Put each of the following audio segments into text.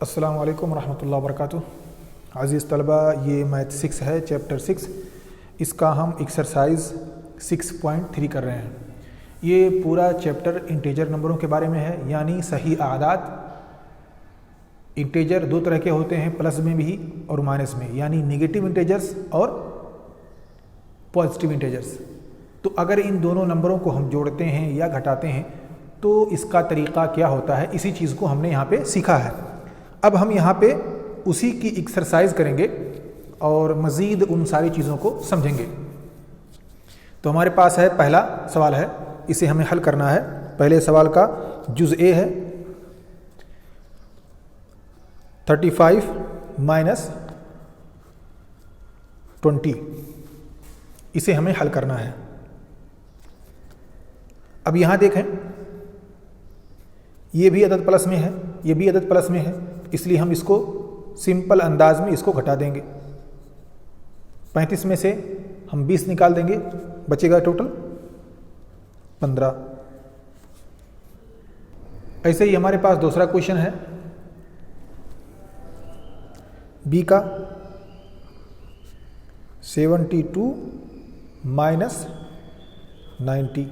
अस्सलामु अलैकुम रहमतुल्लाहि व बरकातुहू। अज़ीज़ तलबा, ये मैथ 6 है, चैप्टर 6। इसका हम एक्सरसाइज 6.3 कर रहे हैं। ये पूरा चैप्टर इंटीजर नंबरों के बारे में है, यानी सही आदात। इंटीजर दो तरह के होते हैं, प्लस में भी और माइनस में, यानी नेगेटिव इंटीजर्स और पॉजिटिव इंटीजर्स। तो अगर इन दोनों नंबरों को हम जोड़ते हैं या घटाते हैं तो इसका तरीक़ा क्या होता है, इसी चीज़ को हमने यहाँ पे सीखा है। अब हम यहाँ पे उसी की एक्सरसाइज करेंगे और मज़ीद उन सारी चीज़ों को समझेंगे। तो हमारे पास है पहला सवाल है, इसे हमें हल करना है। पहले सवाल का जुज़ ए है 35 माइनस 20, इसे हमें हल करना है। अब यहाँ देखें, ये भी अदद प्लस में है, ये भी अदद प्लस में है, इसलिए हम इसको सिंपल अंदाज में इसको घटा देंगे। 35 में से हम 20 निकाल देंगे, बचेगा टोटल 15। ऐसे ही हमारे पास दूसरा क्वेश्चन है बी का 72 माइनस 90।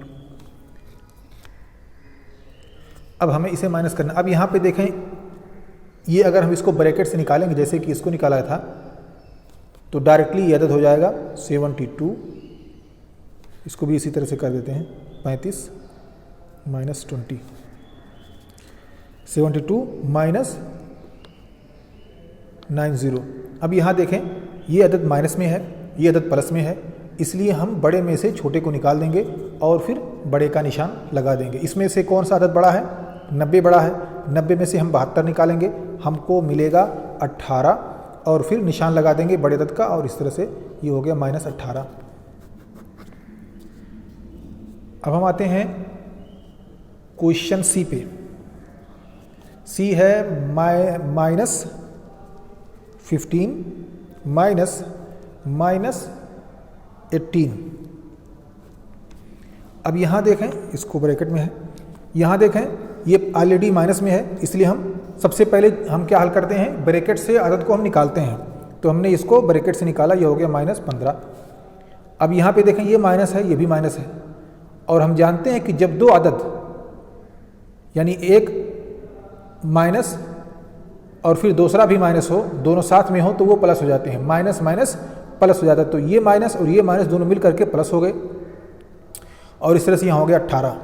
अब हमें इसे माइनस करना। अब यहाँ पे देखें, ये अगर हम इसको ब्रैकेट से निकालेंगे, जैसे कि इसको निकाला था, तो डायरेक्टली ये अदद हो जाएगा 72। इसको भी इसी तरह से कर देते हैं, 35 माइनस 20, 72 माइनस 90। अब यहाँ देखें, ये अदद माइनस में है, ये अदद प्लस में है, इसलिए हम बड़े में से छोटे को निकाल देंगे और फिर बड़े का निशान लगा देंगे। इसमें से कौन सा अदद बड़ा है? 90 बड़ा है। 90 में से हम 72 निकालेंगे, हमको मिलेगा 18 और फिर निशान लगा देंगे बड़े अदद का, और इस तरह से ये हो गया माइनस 18। अब हम आते हैं क्वेश्चन सी पे। सी है माइनस 15 माइनस 18। अब यहाँ देखें, इसको ब्रैकेट में है, यहाँ देखें ये ऑलरेडी माइनस में है, इसलिए हम सबसे पहले हम क्या हल करते हैं, ब्रैकेट से अदद को हम निकालते हैं। तो हमने इसको ब्रैकेट से निकाला, ये हो गया माइनस 15। अब यहाँ पे देखें, ये माइनस है, ये भी माइनस है, और हम जानते हैं कि जब दो अदद, यानी एक माइनस और फिर दूसरा भी माइनस हो, दोनों साथ में हो, तो वो प्लस हो जाते हैं। माइनस माइनस प्लस हो जाता है, तो ये माइनस और ये माइनस दोनों मिल करके प्लस हो गए, और इस तरह से यहाँ हो गया 18।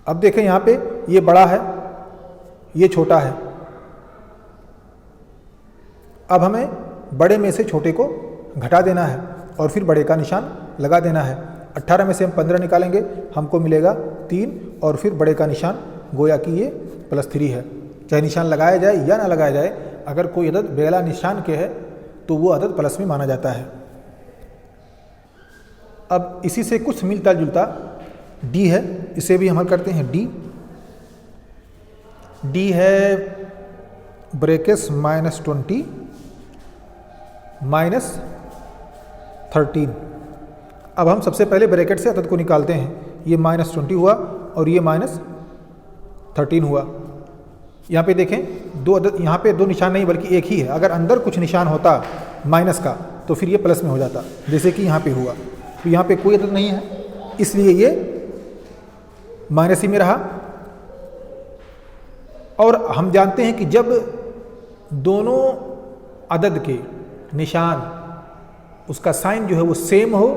अब देखें, यहाँ पे ये बड़ा है, ये छोटा है। अब हमें बड़े में से छोटे को घटा देना है और फिर बड़े का निशान लगा देना है। 18 में से हम 15 निकालेंगे, हमको मिलेगा 3, और फिर बड़े का निशान गोया कि ये +3 है। चाहे निशान लगाया जाए या ना लगाया जाए, अगर कोई अदद बेला निशान के है तो वो अदद प्लस में माना जाता है। अब इसी से कुछ मिलता जुलता डी है, इसे भी हम हल करते हैं। डी है ब्रैकेट माइनस 20 माइनस 13। अब हम सबसे पहले ब्रैकेट से अदद को निकालते हैं। ये माइनस 20 हुआ और ये माइनस 13 हुआ। यहाँ पे देखें, दो अदद, यहाँ पे दो निशान नहीं बल्कि एक ही है। अगर अंदर कुछ निशान होता माइनस का तो फिर ये प्लस में हो जाता, जैसे कि यहाँ पे हुआ। तो यहाँ पे कोई अदद नहीं है, इसलिए ये माइनस ही में रहा। और हम जानते हैं कि जब दोनों अदद के निशान, उसका साइन जो है वो सेम हो,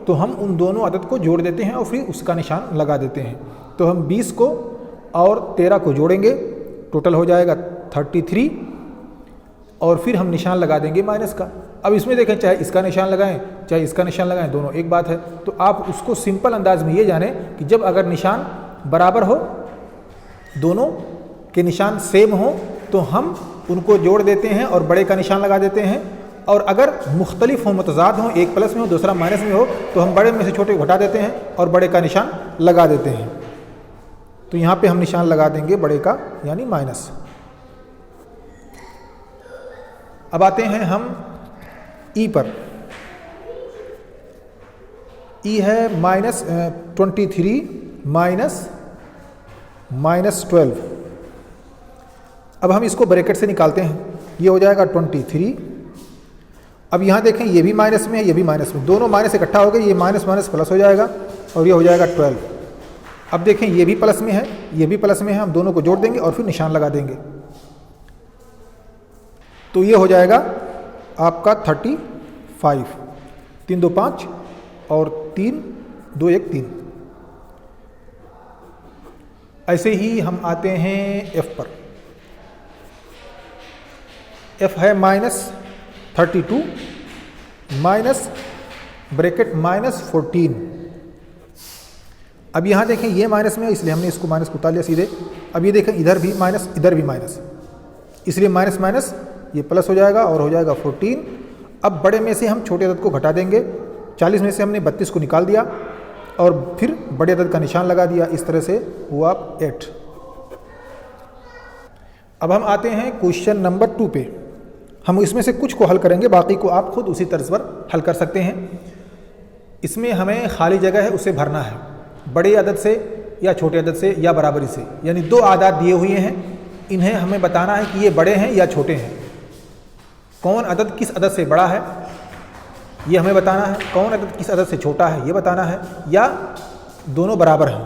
तो हम उन दोनों अदद को जोड़ देते हैं और फिर उसका निशान लगा देते हैं। तो हम 20 को और 13 को जोड़ेंगे, टोटल हो जाएगा 33, और फिर हम निशान लगा देंगे माइनस का। अब इसमें देखें, चाहे इसका निशान लगाएं चाहे इसका निशान लगाएं, दोनों एक बात है। तो आप उसको सिंपल अंदाज में ये जानें कि जब अगर निशान बराबर हो, दोनों के निशान सेम हो, तो हम उनको जोड़ देते हैं और बड़े का निशान लगा देते हैं। और अगर मुख्तलिफ हो, मुतज़ाद हो, एक प्लस में हो दूसरा माइनस में हो, तो हम बड़े में से छोटे को घटा देते हैं और बड़े का निशान लगा देते हैं। तो यहाँ पे हम निशान लगा देंगे बड़े का, यानी माइनस। अब आते हैं हम ई पर। ई है माइनस 23 माइनस -12। अब हम इसको ब्रैकेट से निकालते हैं, ये हो जाएगा 23। अब यहाँ देखें ये भी माइनस में है, ये भी माइनस में, दोनों माइनस इकट्ठा हो गए, ये माइनस माइनस प्लस हो जाएगा और ये हो जाएगा 12। अब देखें ये भी प्लस में है, ये भी प्लस में है, हम दोनों को जोड़ देंगे और फिर निशान लगा देंगे, तो ये हो जाएगा आपका 35। 3 2 5 और 3 2 1 3। ऐसे ही हम आते हैं F पर। F है -32 माइनस ब्रैकेट -14। अब यहाँ देखें ये माइनस में है, इसलिए हमने इसको माइनस को उतार लिया सीधे। अब ये देखें इधर भी माइनस, इधर भी माइनस, इसलिए माइनस माइनस ये प्लस हो जाएगा और हो जाएगा 14। अब बड़े में से हम छोटे अदद को घटा देंगे। 40 में से हमने 32 को निकाल दिया और फिर बड़े अदद का निशान लगा दिया, इस तरह से हुआ 8। अब हम आते हैं क्वेश्चन नंबर 2 पे। हम इसमें से कुछ को हल करेंगे, बाकी को आप खुद उसी तर्ज पर हल कर सकते हैं। इसमें हमें खाली जगह है उसे भरना है, बड़े अदद से या छोटे अदद से या बराबरी से, यानी 2 आदाद दिए हुए हैं, इन्हें हमें बताना है कि ये बड़े हैं या छोटे हैं, कौन अदद किस अदद से बड़ा है ये हमें बताना है, कौन अदद किस अदद से छोटा है ये बताना है, या दोनों बराबर हैं।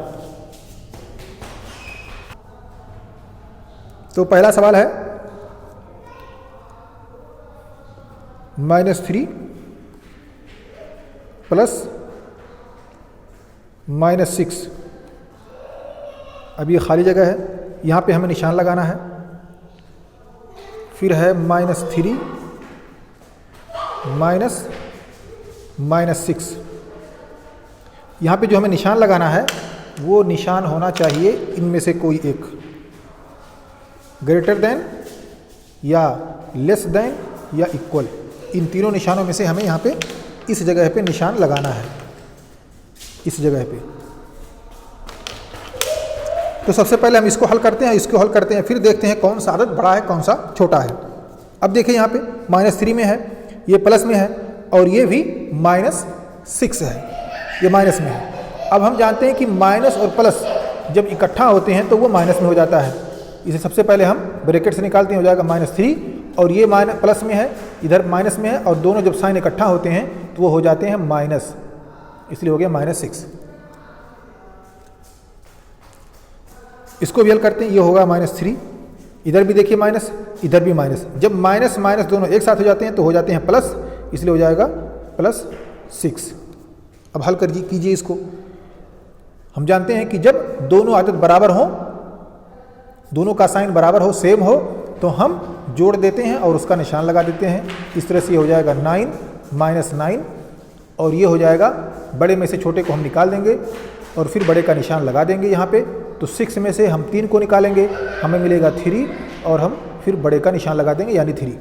तो पहला सवाल है -3 प्लस -6। अब ये खाली जगह है, यहाँ पे हमें निशान लगाना है। फिर है -3 माइनस -6। यहाँ पे जो हमें निशान लगाना है वो निशान होना चाहिए इनमें से कोई एक, ग्रेटर देन या लेस देन या इक्वल। इन तीनों निशानों में से हमें यहाँ पे इस जगह पे निशान लगाना है, इस जगह पे। तो सबसे पहले हम इसको हल करते हैं, इसको हल करते हैं, फिर देखते हैं कौन सा अदद बड़ा है कौन सा छोटा है। अब देखिए यहाँ पे -3 में है, ये प्लस में है और ये भी -6 है, ये माइनस में है। अब हम जानते हैं कि माइनस और प्लस जब इकट्ठा होते हैं तो वो माइनस में हो जाता है। इसे सबसे पहले हम ब्रैकेट से निकालते हैं, हो जाएगा -3 और ये प्लस में है, इधर माइनस में है, और दोनों जब साइन इकट्ठा होते हैं तो वो हो जाते हैं माइनस, इसलिए हो गया -6। इसको भी हल करते हैं, ये होगा -3, इधर भी देखिए माइनस, इधर भी माइनस। जब माइनस माइनस दोनों एक साथ हो जाते हैं तो हो जाते हैं प्लस, इसलिए हो जाएगा +6। अब हल कर कीजिए इसको। हम जानते हैं कि जब दोनों आदत बराबर हों, दोनों का साइन बराबर हो, सेम हो, तो हम जोड़ देते हैं और उसका निशान लगा देते हैं। इस तरह से ये हो जाएगा 9 -9 और ये हो जाएगा, बड़े में से छोटे को हम निकाल देंगे और फिर बड़े का निशान लगा देंगे यहाँ पे। तो 6 में से हम 3 को निकालेंगे, हमें मिलेगा 3 और हम फिर बड़े का निशान लगा देंगे यानी 3।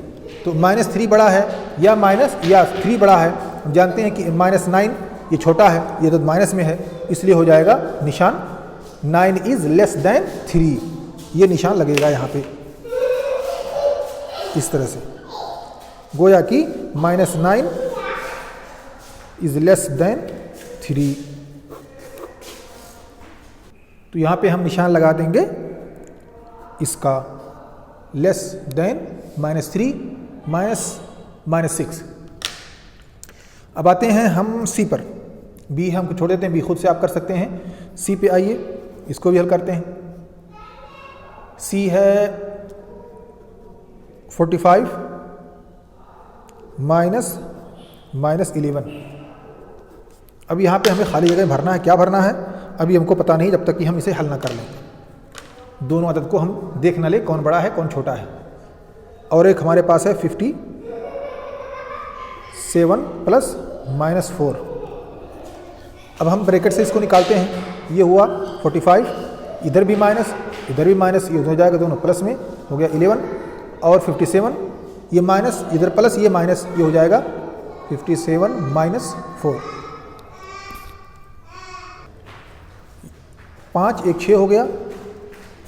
तो -3 बड़ा है या माइनस या 3 बड़ा है। हम जानते हैं कि -9 ये छोटा है, ये तो माइनस में है, इसलिए हो जाएगा निशान 9 इज़ लेस देन 3, ये निशान लगेगा यहाँ पे इस तरह से, गोया कि -9 इज़ लेस देन 3। तो यहाँ पे हम निशान लगा देंगे इसका लेस देन -3 -6। अब आते हैं हम सी पर। बी हम छोड़ देते हैं, बी खुद से आप कर सकते हैं। सी पे आइए, इसको भी हल करते हैं। सी है 45 -11। अब यहाँ पे हमें खाली जगह भरना है, क्या भरना है अभी हमको पता नहीं, जब तक कि हम इसे हल ना कर लें। दोनों अदद को हम देख ना लें कौन बड़ा है कौन छोटा है। और एक हमारे पास है 57 प्लस -4। अब हम ब्रैकेट से इसको निकालते हैं, ये हुआ 45, इधर भी माइनस इधर भी माइनस, ये हो जाएगा दोनों प्लस में, हो गया 11 और 57, ये माइनस इधर प्लस ये माइनस, ये हो जाएगा 57 -4। 5 1 6 हो गया,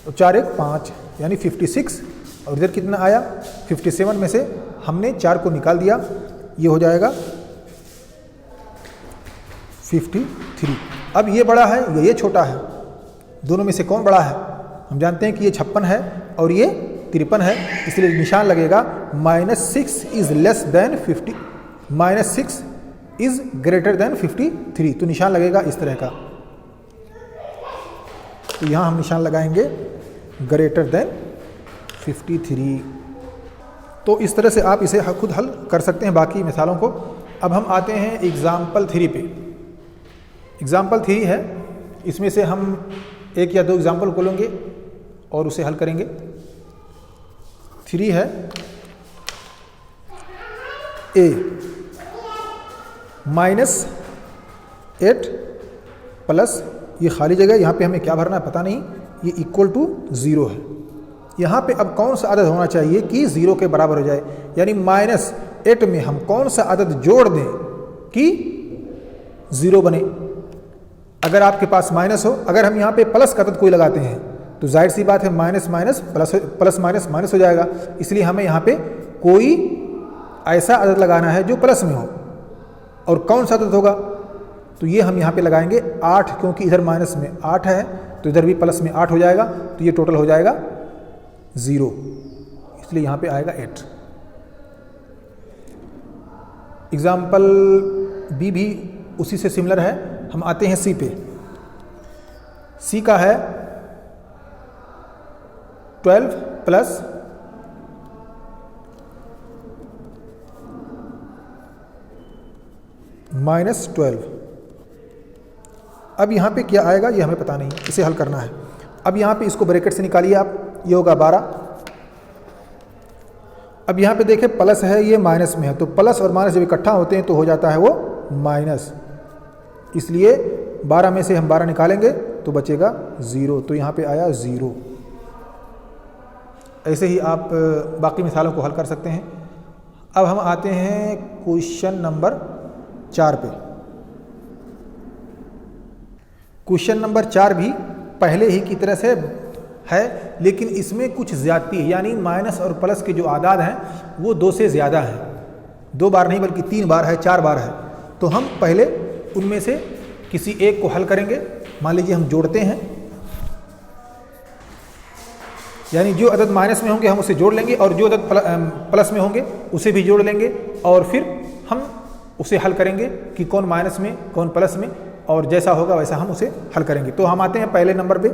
तो 4 1 5 यानी 56। और इधर कितना आया 57 में से हमने 4 को निकाल दिया, ये हो जाएगा 53। अब ये बड़ा है ये छोटा है, दोनों में से कौन बड़ा है? हम जानते हैं कि ये 56 है और ये 53 है, इसलिए निशान लगेगा -6 is less than 50, -6 is greater than 53। तो निशान लगेगा इस तरह का। तो यहाँ हम निशान लगाएंगे ग्रेटर देन 53। तो इस तरह से आप इसे खुद हल कर सकते हैं बाकी मिसालों को। अब हम आते हैं एग्ज़ाम्पल 3 पे। एग्ज़ाम्पल 3 है, इसमें से हम 1 या 2 एग्ज़ाम्पल को लेंगे और उसे हल करेंगे। 3 है a -8 प्लस ये खाली जगह, यहाँ पे हमें क्या भरना है पता नहीं, ये इक्वल टू 0 है। यहाँ पे अब कौन सा अदद होना चाहिए कि 0 के बराबर हो जाए, यानी -8 में हम कौन सा अदद जोड़ दें कि 0 बने। अगर आपके पास माइनस हो, अगर हम यहाँ पे प्लस का अदद कोई लगाते हैं तो जाहिर सी बात है minus minus plus minus minus हो जाएगा। इसलिए हमें यहाँ पे कोई ऐसा अदद लगाना है जो प्लस में हो। और कौन सा अदद होगा, तो ये हम यहाँ पे लगाएंगे 8, क्योंकि इधर माइनस में 8 है तो इधर भी प्लस में 8 हो जाएगा, तो ये टोटल हो जाएगा 0, इसलिए यहाँ पे आएगा 8। एग्जाम्पल बी भी उसी से सिमिलर है। हम आते हैं सी पे। सी का है 12 प्लस -12। अब यहाँ पे क्या आएगा ये हमें पता नहीं, इसे हल करना है। अब यहाँ पे इसको ब्रैकेट से निकालिए आप, ये होगा 12। अब यहाँ पे देखें प्लस है, ये माइनस में है, तो प्लस और माइनस जब इकट्ठा होते हैं तो हो जाता है वो माइनस, इसलिए 12 में से हम 12 निकालेंगे तो बचेगा 0, तो यहाँ पे आया 0। ऐसे ही आप बाकी मिसालों को हल कर सकते हैं। अब हम आते हैं क्वेश्चन नंबर 4 पे। क्वेश्चन नंबर 4 भी पहले ही की तरह से है, लेकिन इसमें कुछ ज़्यादती है, यानी माइनस और प्लस के जो आदाद हैं वो 2 से ज़्यादा हैं। 2 बार नहीं बल्कि 3 बार है, 4 बार है। तो हम पहले उनमें से किसी एक को हल करेंगे। मान लीजिए हम जोड़ते हैं, यानी जो अदद माइनस में होंगे हम उसे जोड़ लेंगे और जो अदद प्लस में होंगे उसे भी जोड़ लेंगे, और फिर हम उसे हल करेंगे कि कौन माइनस में कौन प्लस में, और जैसा होगा वैसा हम उसे हल करेंगे। तो हम आते हैं पहले नंबर पे।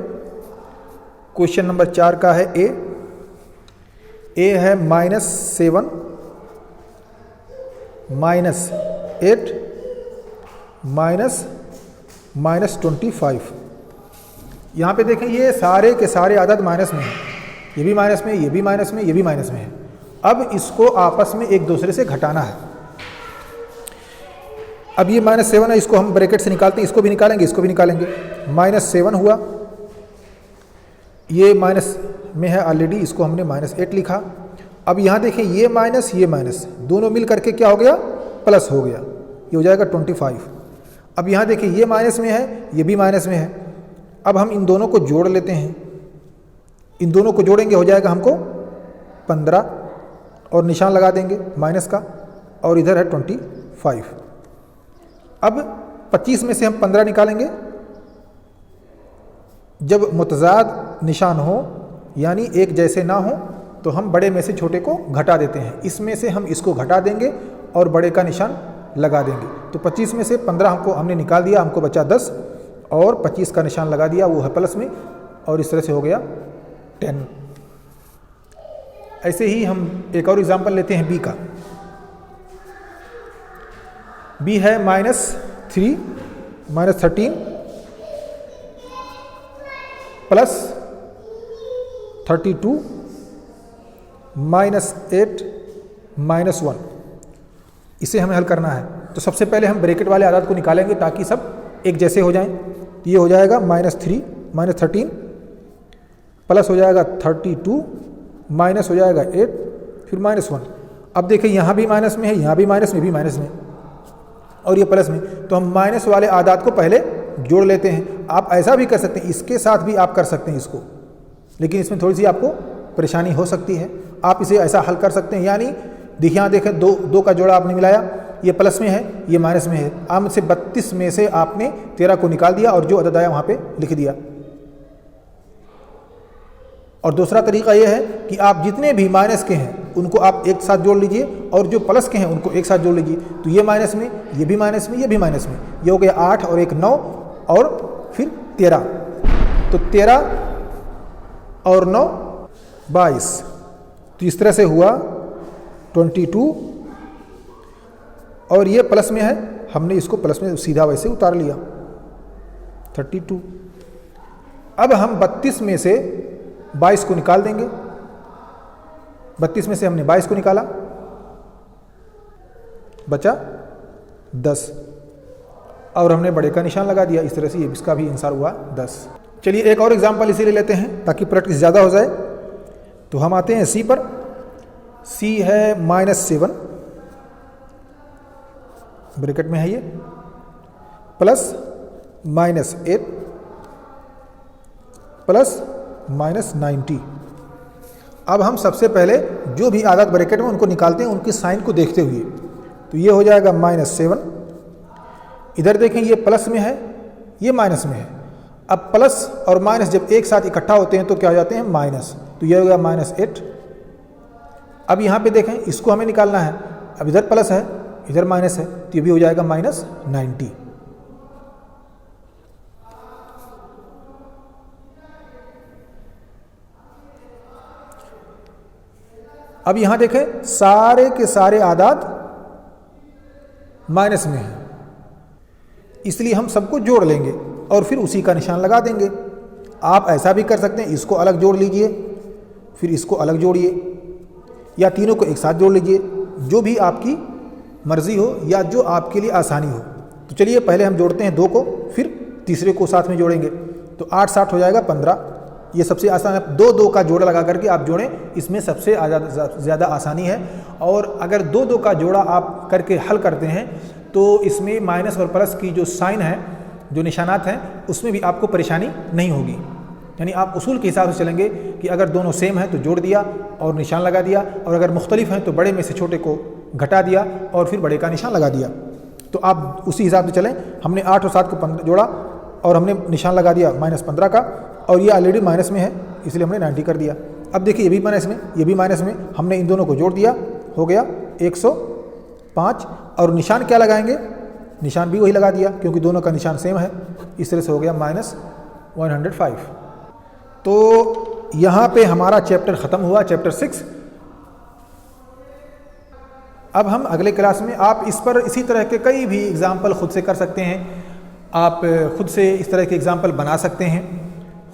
क्वेश्चन नंबर 4 का है ए है -7 -8 -25। यहाँ पे देखें ये सारे के सारे आदद माइनस में हैं, ये भी माइनस में, ये भी माइनस में, ये भी माइनस में है। अब इसको आपस में एक दूसरे से घटाना है। अब ये -7 है, इसको हम ब्रैकेट से निकालते हैं, इसको भी निकालेंगे, इसको भी निकालेंगे। -7 हुआ, ये माइनस में है ऑलरेडी, इसको हमने -8 लिखा। अब यहाँ देखें ये माइनस दोनों मिल करके क्या हो गया, प्लस हो गया, ये हो जाएगा 25। अब यहाँ देखिए ये माइनस में है, ये भी माइनस में है। अब हम इन दोनों को जोड़ लेते हैं, इन दोनों को जोड़ेंगे हो जाएगा हमको 15, और निशान लगा देंगे माइनस का, और इधर है 25। अब 25 में से हम 15 निकालेंगे। जब मुतजाद निशान हो यानी एक जैसे ना हो तो हम बड़े में से छोटे को घटा देते हैं। इसमें से हम इसको घटा देंगे और बड़े का निशान लगा देंगे। तो 25 में से 15 हमने निकाल दिया, हमको बचा 10, और 25 का निशान लगा दिया, वो है प्लस में, और इस तरह से हो गया 10। ऐसे ही हम एक और एग्जांपल लेते हैं बी का। बी है -3 -13 प्लस 32 -8 -1। इसे हमें हल करना है। तो सबसे पहले हम ब्रैकेट वाले आदाद को निकालेंगे ताकि सब एक जैसे हो जाएं। तो ये हो जाएगा -3 -13 प्लस हो जाएगा 32 माइनस हो जाएगा 8 फिर -1। अब देखिए यहाँ भी माइनस में है, यहाँ भी माइनस में, भी माइनस में, और ये प्लस में। तो हम माइनस वाले आदाद को पहले जोड़ लेते हैं। आप ऐसा भी कर सकते हैं, इसके साथ भी आप कर सकते हैं इसको, लेकिन इसमें थोड़ी सी आपको परेशानी हो सकती है। आप इसे ऐसा हल कर सकते हैं, यानी देखिए यहाँ देखें दो का जोड़ा आपने मिलाया, ये प्लस में है, ये माइनस में है। आप से 32 में से आपने 13 को निकाल दिया और जो अदद आया वहाँ पे लिख दिया। और दूसरा तरीका यह है कि आप जितने भी माइनस के हैं उनको आप एक साथ जोड़ लीजिए और जो प्लस के हैं उनको एक साथ जोड़ लीजिए। तो ये माइनस में, ये भी माइनस में, ये भी माइनस में, ये हो गया 8 और एक 9 और फिर 13। तो 13 और 9 22। तो इस तरह से हुआ 22 और ये प्लस में है, हमने इसको प्लस में सीधा वैसे उतार लिया 32। अब हम 32 में से 22 को निकाल देंगे। 32 में से हमने 22 को निकाला, बचा 10 और हमने बड़े का निशान लगा दिया। इस तरह से ये इसका भी आंसर हुआ 10। चलिए एक और एग्जांपल इसी ले लेते हैं ताकि प्रैक्टिस ज़्यादा हो जाए। तो हम आते हैं सी पर। सी है -7 ब्रैकेट में है ये, प्लस -8 प्लस -90। अब हम सबसे पहले जो भी आदत ब्रैकेट में उनको निकालते हैं उनके साइन को देखते हुए। तो ये हो जाएगा -7। इधर देखें ये प्लस में है, ये माइनस में है। अब प्लस और माइनस जब एक साथ इकट्ठा होते हैं तो क्या हो जाते हैं? माइनस। तो ये हो गया -8। अब यहाँ पे देखें इसको हमें निकालना है। अब इधर प्लस है, इधर माइनस है, तो ये भी हो जाएगा -90। अब यहां देखें सारे के सारे आदाद माइनस में हैं, इसलिए हम सबको जोड़ लेंगे और फिर उसी का निशान लगा देंगे। आप ऐसा भी कर सकते हैं, इसको अलग जोड़ लीजिए, फिर इसको अलग जोड़िए, या तीनों को एक साथ जोड़ लीजिए, जो भी आपकी मर्जी हो या जो आपके लिए आसानी हो। तो चलिए पहले हम जोड़ते हैं 2 को, फिर तीसरे को साथ में जोड़ेंगे। तो 8 7 हो जाएगा 15। ये सबसे आसान है। 2 का जोड़ा लगा करके आप जोड़ें, इसमें सबसे ज़्यादा आसानी है। और अगर 2 का जोड़ा आप करके हल करते हैं तो इसमें माइनस और प्लस की जो साइन है, जो निशानात हैं, उसमें भी आपको परेशानी नहीं होगी। यानी आप उसूल के हिसाब से चलेंगे कि अगर दोनों सेम हैं तो जोड़ दिया और निशान लगा दिया, और अगर मुख्तलिफ हैं तो बड़े में से छोटे को घटा दिया और फिर बड़े का निशान लगा दिया। तो आप उसी हिसाब से चलें। हमने 8 और 7 को 15 जोड़ा और हमने निशान लगा दिया -15 का, और ये ऑलरेडी माइनस में है इसलिए हमने 90 कर दिया। अब देखिए ये भी माइनस में, ये भी माइनस में, हमने इन दोनों को जोड़ दिया, हो गया 105। और निशान क्या लगाएंगे? निशान भी वही लगा दिया क्योंकि दोनों का निशान सेम है। इस तरह से हो गया -105। तो यहाँ पे हमारा चैप्टर ख़त्म हुआ, चैप्टर 6। अब हम अगले क्लास में आप इस पर इसी तरह के कई भी एग्जाम्पल खुद से कर सकते हैं। आप खुद से इस तरह के एग्जाम्पल बना सकते हैं,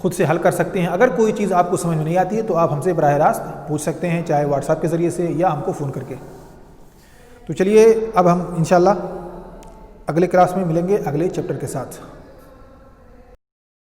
खुद से हल कर सकते हैं। अगर कोई चीज़ आपको समझ में नहीं आती है तो आप हमसे बराह रास्त पूछ सकते हैं, चाहे व्हाट्सएप के ज़रिए से या हमको फ़ोन करके। तो चलिए अब हम इंशाल्लाह अगले क्लास में मिलेंगे अगले चैप्टर के साथ।